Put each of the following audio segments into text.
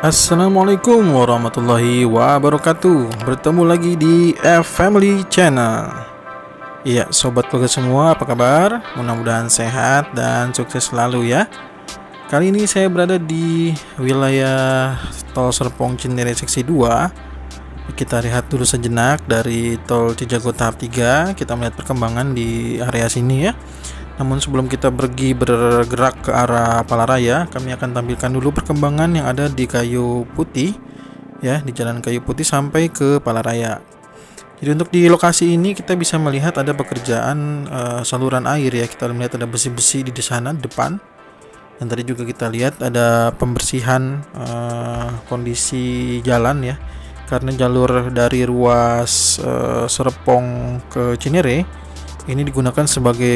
Assalamualaikum warahmatullahi wabarakatuh. Bertemu lagi di F-Family Channel. Iya, sobat keluarga semua, apa kabar? Mudah-mudahan sehat dan sukses selalu ya. Kali ini saya berada di wilayah Tol Serpong Cinere Seksi 2. Kita lihat dulu sejenak dari Tol Cijago tahap 3. Kita melihat perkembangan di area sini ya. Namun sebelum kita pergi bergerak ke arah Palaraya, kami akan tampilkan dulu perkembangan yang ada di Kayu Putih ya, di Jalan Kayu Putih sampai ke Palaraya. Jadi untuk di lokasi ini kita bisa melihat ada pekerjaan saluran air ya. Kita melihat ada besi-besi di sana depan. Dan tadi juga kita lihat ada pembersihan kondisi jalan ya. Karena jalur dari ruas Serpong ke Cinere ini digunakan sebagai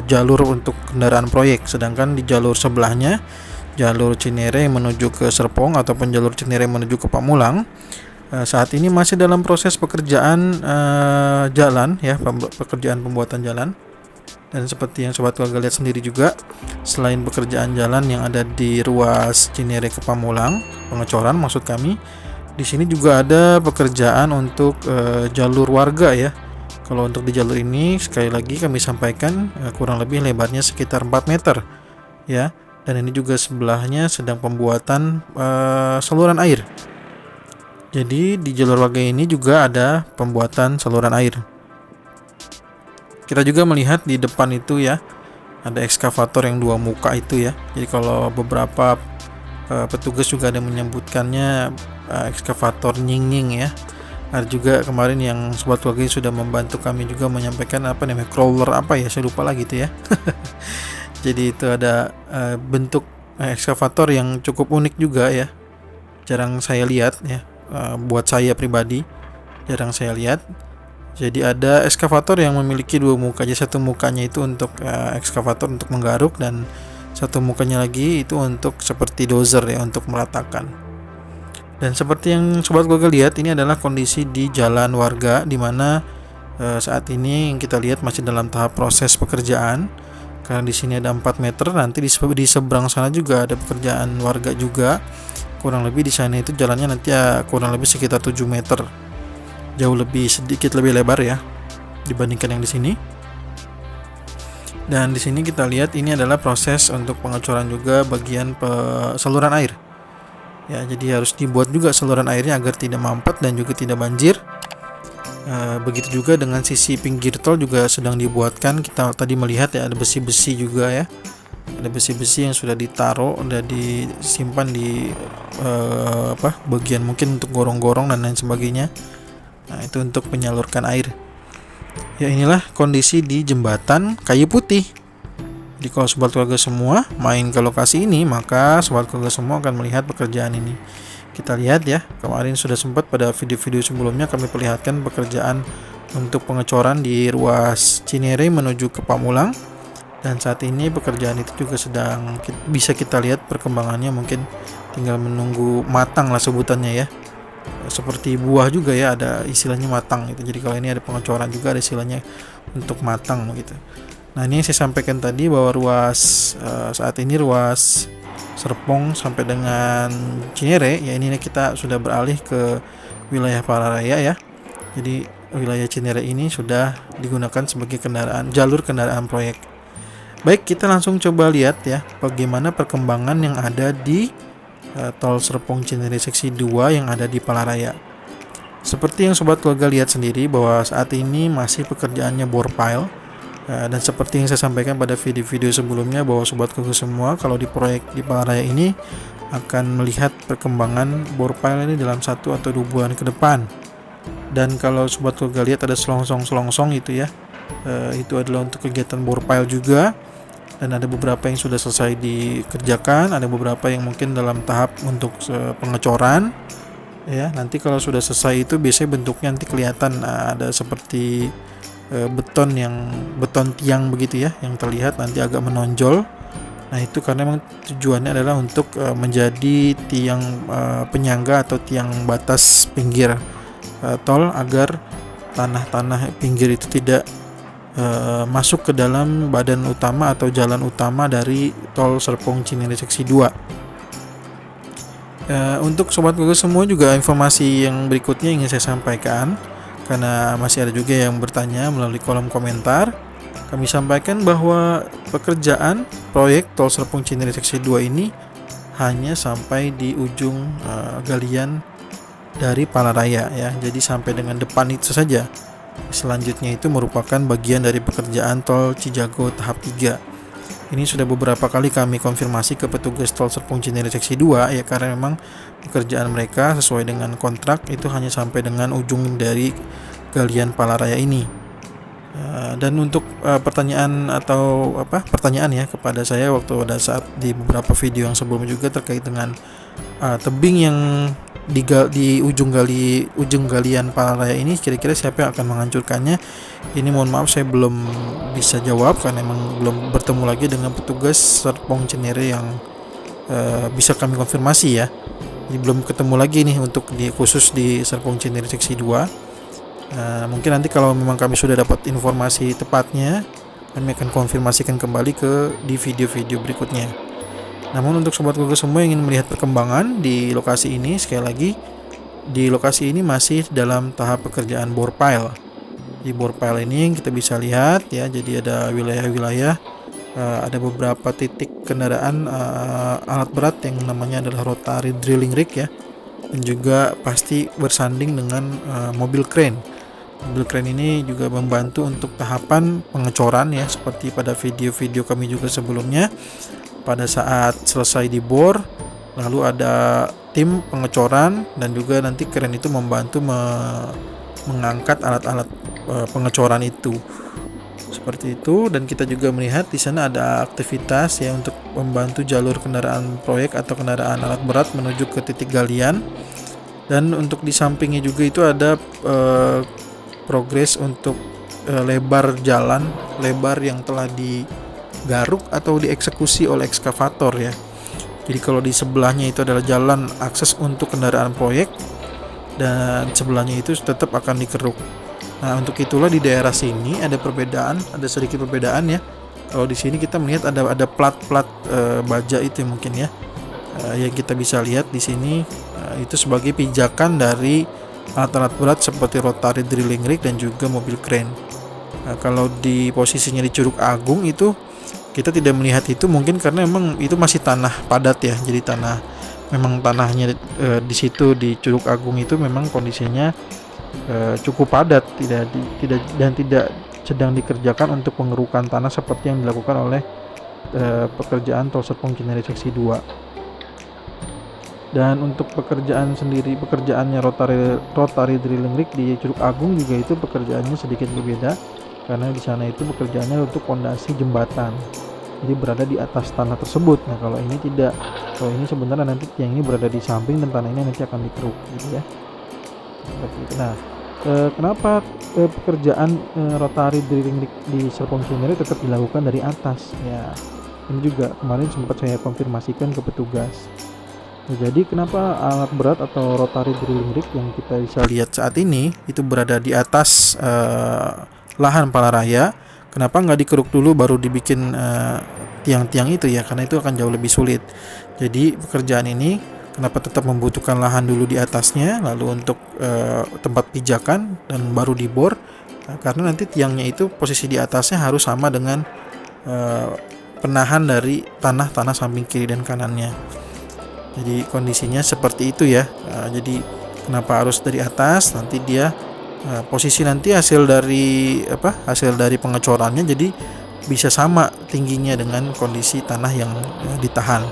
jalur untuk kendaraan proyek, sedangkan di jalur sebelahnya, jalur Cinere menuju ke Serpong ataupun jalur Cinere menuju ke Pamulang, saat ini masih dalam proses pekerjaan jalan ya, pekerjaan pembuatan jalan. Dan seperti yang sobat keluarga lihat sendiri juga, selain pekerjaan jalan yang ada di ruas Cinere ke Pamulang, pengecoran maksud kami, di sini juga ada pekerjaan untuk jalur warga ya. Kalau untuk di jalur ini sekali lagi kami sampaikan kurang lebih lebarnya sekitar 4 meter ya. Dan ini juga sebelahnya sedang pembuatan saluran air. Jadi di jalur warga ini juga ada pembuatan saluran air. Kita juga melihat di depan itu ya, ada ekskavator yang 2 muka itu ya. Jadi kalau beberapa petugas juga ada menyebutkannya ekskavator nying-nying ya. Ada juga kemarin yang sobat keluarga sudah membantu kami juga menyampaikan apa namanya, crawler apa ya, saya lupa lagi itu ya. Jadi itu ada bentuk ekskavator yang cukup unik juga ya, jarang saya lihat ya, buat saya pribadi jarang saya lihat. Jadi ada ekskavator yang memiliki 2 muka, jadi satu mukanya itu untuk ekskavator untuk menggaruk, dan satu mukanya lagi itu untuk seperti dozer ya, untuk meratakan. Dan seperti yang sobat keluarga lihat, ini adalah kondisi di jalan warga, di mana saat ini yang kita lihat masih dalam tahap proses pekerjaan. Karena di sini ada 4 meter, nanti di seberang sana juga ada pekerjaan warga juga. Kurang lebih di sana itu jalannya nanti ya kurang lebih sekitar 7 meter. Jauh lebih sedikit lebih lebar ya dibandingkan yang di sini. Dan di sini kita lihat ini adalah proses untuk pengecoran juga bagian saluran air. Ya, jadi harus dibuat juga saluran airnya agar tidak mampet dan juga tidak banjir. Begitu juga dengan sisi pinggir tol juga sedang dibuatkan. Kita tadi melihat ya, ada besi-besi juga ya. Ada besi-besi yang sudah ditaruh, sudah disimpan di bagian mungkin untuk gorong-gorong dan lain sebagainya. Nah, itu untuk menyalurkan air. Ya, inilah kondisi di jembatan Kayu Putih. Jadi kalau sobat keluarga semua main ke lokasi ini, maka sobat keluarga semua akan melihat pekerjaan ini. Kita lihat ya, kemarin sudah sempat pada video-video sebelumnya kami perlihatkan pekerjaan untuk pengecoran di ruas Cinere menuju ke Pamulang. Dan saat ini pekerjaan itu juga sedang bisa kita lihat perkembangannya, mungkin tinggal menunggu matang lah sebutannya ya. Seperti buah juga ya, ada istilahnya matang gitu. Jadi kalau ini ada pengecoran juga ada istilahnya untuk matang gitu. Nah, ini yang saya sampaikan tadi bahwa ruas saat ini ruas Serpong sampai dengan Cinere ya, ini kita sudah beralih ke wilayah Palaraya ya. Jadi wilayah Cinere ini sudah digunakan sebagai jalur kendaraan proyek. Baik, kita langsung coba lihat ya bagaimana perkembangan yang ada di Tol Serpong Cinere Seksi 2 yang ada di Palaraya. Seperti yang sobat keluarga lihat sendiri bahwa saat ini masih pekerjaannya bore pile. Dan seperti yang saya sampaikan pada video-video sebelumnya bahwa sobat keluarga semua, kalau di proyek di Palaraya ini akan melihat perkembangan bore pile ini dalam 1 atau 2 bulan ke depan. Dan kalau sobat keluarga lihat ada selongsong itu ya, itu adalah untuk kegiatan bore pile juga. Dan ada beberapa yang sudah selesai dikerjakan, ada beberapa yang mungkin dalam tahap untuk pengecoran ya. Nanti kalau sudah selesai itu biasanya bentuknya nanti kelihatan ada seperti beton tiang begitu ya, yang terlihat nanti agak menonjol. Nah, itu karena memang tujuannya adalah untuk menjadi tiang penyangga atau tiang batas pinggir tol, agar tanah-tanah pinggir itu tidak masuk ke dalam badan utama atau jalan utama dari Tol Serpong Cinere Seksi 2. Untuk sobat Google semua juga informasi yang berikutnya ingin saya sampaikan, karena masih ada juga yang bertanya melalui kolom komentar. Kami sampaikan bahwa pekerjaan proyek Tol Serpong Cinere Seksi 2 ini hanya sampai di ujung galian dari Palaraya ya. Jadi sampai dengan depan itu saja. Selanjutnya itu merupakan bagian dari pekerjaan Tol Cijago tahap 3. Ini sudah beberapa kali kami konfirmasi ke petugas Tol Serpong Cinere Seksi 2 ya, karena memang pekerjaan mereka sesuai dengan kontrak itu hanya sampai dengan ujung dari galian Palaraya ini. Dan untuk pertanyaan ya kepada saya waktu pada saat di beberapa video yang sebelumnya juga terkait dengan tebing yang di ujung galian Palaraya ini, kira-kira siapa yang akan menghancurkannya? Ini mohon maaf saya belum bisa jawab karena memang belum bertemu lagi dengan petugas Serpong Cinere yang bisa kami konfirmasi ya. Jadi belum ketemu lagi nih untuk khusus di Serpong Cinere Seksi 2. Mungkin nanti kalau memang kami sudah dapat informasi tepatnya, kami akan konfirmasikan kembali di video-video berikutnya. Namun untuk sobat Google semua yang ingin melihat perkembangan di lokasi ini, sekali lagi di lokasi ini masih dalam tahap pekerjaan bore pile. Di bore pile ini kita bisa lihat ya, jadi ada wilayah-wilayah, ada beberapa titik kendaraan alat berat yang namanya adalah rotary drilling rig ya, dan juga pasti bersanding dengan mobil crane. Mobil crane ini juga membantu untuk tahapan pengecoran ya, seperti pada video-video kami juga sebelumnya. Pada saat selesai dibor, lalu ada tim pengecoran dan juga nanti crane itu membantu mengangkat alat-alat pengecoran itu. Seperti itu, dan kita juga melihat di sana ada aktivitas ya untuk membantu jalur kendaraan proyek atau kendaraan alat berat menuju ke titik galian. Dan untuk di sampingnya juga itu ada progres untuk lebar jalan, lebar yang telah digaruk atau dieksekusi oleh ekskavator ya. Jadi kalau di sebelahnya itu adalah jalan akses untuk kendaraan proyek, dan sebelahnya itu tetap akan dikeruk. Nah, untuk itulah di daerah sini ada sedikit perbedaan ya. Kalau di sini kita melihat ada plat-plat baja itu mungkin ya, yang kita bisa lihat di sini itu sebagai pijakan dari alat-alat berat seperti rotary drilling rig dan juga mobil crane. Kalau di posisinya di Curug Agung itu kita tidak melihat itu, mungkin karena memang itu masih tanah padat ya. Jadi tanahnya di situ di Curug Agung itu memang kondisinya cukup padat, tidak sedang dikerjakan untuk pengerukan tanah seperti yang dilakukan oleh pekerjaan Tol Serpong Cinere Seksi 2. Dan untuk pekerjaannya rotary drilling rig di Curug Agung juga itu pekerjaannya sedikit berbeda, karena di sana itu pekerjaannya untuk pondasi jembatan, jadi berada di atas tanah tersebut. Nah kalau ini tidak, kalau ini sebenarnya nanti tiang ini berada di samping dan tanah ini nanti akan dikeruk gitu ya. Nah kenapa pekerjaan rotary drilling rig di Serpong Cinere tetap dilakukan dari atas ya? Ini juga kemarin sempat saya konfirmasikan ke petugas. Nah, jadi kenapa alat berat atau rotary drilling rig yang kita bisa lihat saat ini itu berada di atas lahan Palaraya? Kenapa nggak dikeruk dulu baru dibikin tiang-tiang itu ya? Karena itu akan jauh lebih sulit. Jadi pekerjaan ini kenapa tetap membutuhkan lahan dulu di atasnya, lalu untuk tempat pijakan dan baru dibor? Karena nanti tiangnya itu posisi di atasnya harus sama dengan penahan dari tanah samping kiri dan kanannya. Jadi kondisinya seperti itu ya. Jadi kenapa harus dari atas? Nanti dia posisi nanti hasil dari pengecorannya jadi bisa sama tingginya dengan kondisi tanah yang ditahan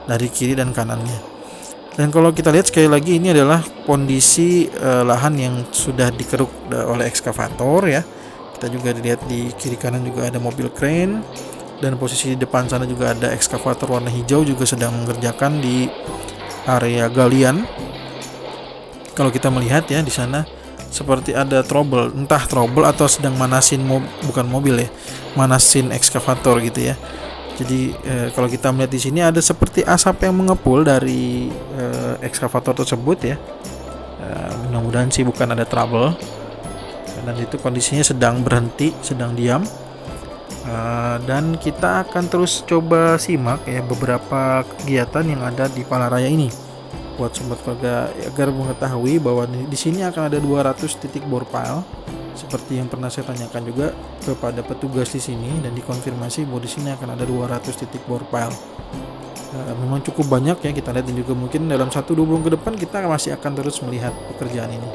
dari kiri dan kanannya. Dan kalau kita lihat sekali lagi, ini adalah kondisi lahan yang sudah dikeruk oleh ekskavator ya. Kita juga dilihat di kiri kanan juga ada mobil crane, dan posisi di depan sana juga ada ekskavator warna hijau juga sedang mengerjakan di area galian. Kalau kita melihat ya di sana seperti ada entah trouble atau sedang manasin manasin ekskavator gitu ya. Jadi kalau kita melihat di sini ada seperti asap yang mengepul dari ekskavator tersebut ya. Mudah-mudahan sih bukan ada trouble. Dan itu kondisinya sedang berhenti, sedang diam. Dan kita akan terus coba simak ya beberapa kegiatan yang ada di Palaraya ini. buat sobat keluarga agar mengetahui bahwa di sini akan ada 200 titik bore pile seperti yang pernah saya tanyakan juga kepada petugas di sini, dan dikonfirmasi bahwa di sini akan ada 200 titik bore pile. Memang cukup banyak ya kita lihat, dan juga mungkin dalam 1-2 bulan ke depan kita masih akan terus melihat pekerjaan ini.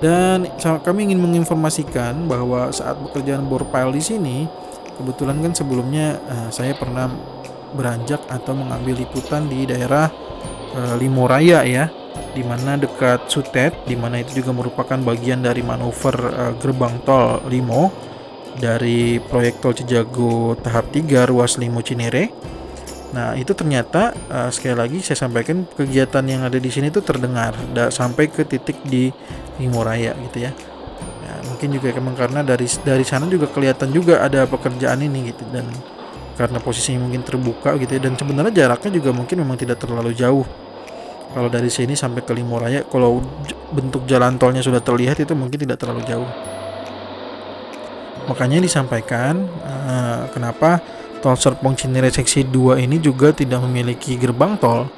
Dan kami ingin menginformasikan bahwa saat pekerjaan bore pile di sini, kebetulan kan sebelumnya saya pernah beranjak atau mengambil liputan di daerah Limo Raya ya, dimana dekat Sutet, dimana itu juga merupakan bagian dari manuver gerbang tol Limo dari proyek tol Cijago tahap 3 ruas Limo Cinere. Nah itu ternyata sekali lagi saya sampaikan, kegiatan yang ada di sini itu terdengar sampai ke titik di Limo Raya gitu ya. Mungkin juga emang karena dari sana juga kelihatan juga ada pekerjaan ini gitu, dan karena posisinya mungkin terbuka gitu ya, dan sebenarnya jaraknya juga mungkin memang tidak terlalu jauh. Kalau dari sini sampai ke Limo Raya, kalau bentuk jalan tolnya sudah terlihat, itu mungkin tidak terlalu jauh. Makanya disampaikan kenapa tol Serpong Cinere seksi 2 ini juga tidak memiliki gerbang tol,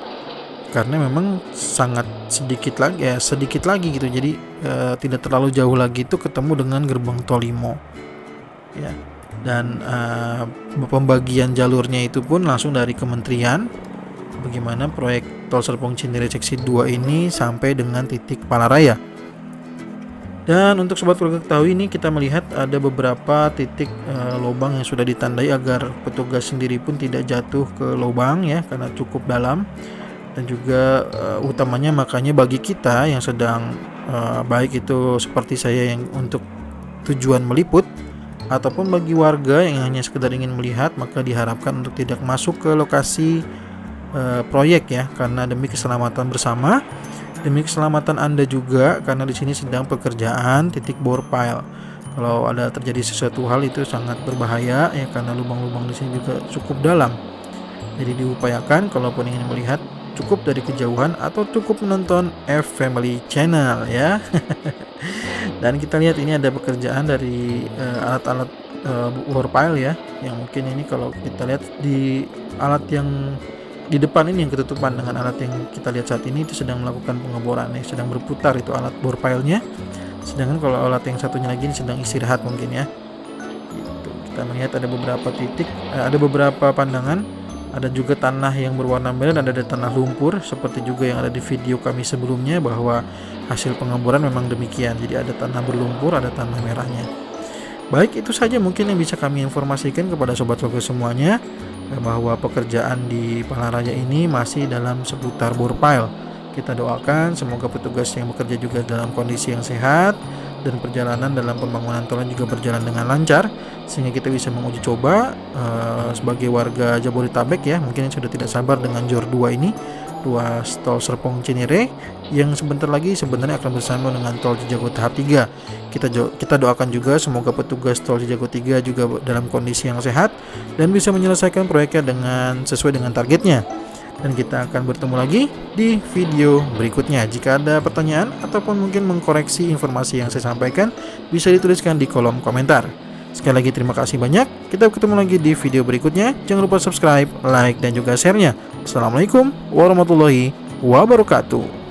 karena memang sangat sedikit lagi gitu. Jadi tidak terlalu jauh lagi itu ketemu dengan gerbang tol Limo ya. Dan pembagian jalurnya itu pun langsung dari kementerian, bagaimana proyek tol Serpong Cinere seksi 2 ini sampai dengan titik Palaraya. Dan untuk sobat keluarga ketahui, ini kita melihat ada beberapa titik lubang yang sudah ditandai agar petugas sendiri pun tidak jatuh ke lubang ya, karena cukup dalam. Dan juga utamanya makanya bagi kita yang sedang baik itu seperti saya yang untuk tujuan meliput, ataupun bagi warga yang hanya sekedar ingin melihat, maka diharapkan untuk tidak masuk ke lokasi proyek ya, karena demi keselamatan bersama, demi keselamatan Anda juga, karena di sini sedang pekerjaan titik bore pile. Kalau ada terjadi sesuatu hal itu sangat berbahaya ya, karena lubang-lubang di sini juga cukup dalam. Jadi diupayakan kalaupun ingin melihat, cukup dari kejauhan atau cukup menonton F Family Channel ya. Dan kita lihat ini ada pekerjaan dari alat-alat bore pile ya, yang mungkin ini kalau kita lihat di alat yang di depan ini yang ketutupan dengan alat yang kita lihat saat ini itu sedang melakukan pengeboran ya, sedang berputar itu alat bore pile-nya. Sedangkan kalau alat yang satunya lagi ini sedang istirahat mungkin ya. Gitu. Kita melihat ada beberapa titik, ada beberapa pandangan, ada juga tanah yang berwarna merah dan ada tanah lumpur seperti juga yang ada di video kami sebelumnya, bahwa hasil pengeboran memang demikian. Jadi ada tanah berlumpur, ada tanah merahnya. Baik, itu saja mungkin yang bisa kami informasikan kepada sobat keluarga semuanya, bahwa pekerjaan di Palaraya ini masih dalam seputar bore pile. Kita doakan semoga petugas yang bekerja juga dalam kondisi yang sehat, dan perjalanan dalam pembangunan tolnya juga berjalan dengan lancar, sehingga kita bisa menguji coba sebagai warga Jabodetabek ya, mungkin yang sudah tidak sabar dengan JOR 2 ini, ruas tol Serpong Cinere yang sebentar lagi sebenarnya akan bersama dengan tol Cijago tahap 3. Kita doakan juga semoga petugas tol Cijago 3 juga dalam kondisi yang sehat dan bisa menyelesaikan proyeknya sesuai dengan targetnya. Dan kita akan bertemu lagi di video berikutnya. Jika ada pertanyaan ataupun mungkin mengkoreksi informasi yang saya sampaikan, bisa dituliskan di kolom komentar. Sekali lagi terima kasih banyak. Kita ketemu lagi di video berikutnya. Jangan lupa subscribe, like, dan juga share-nya. Assalamualaikum warahmatullahi wabarakatuh.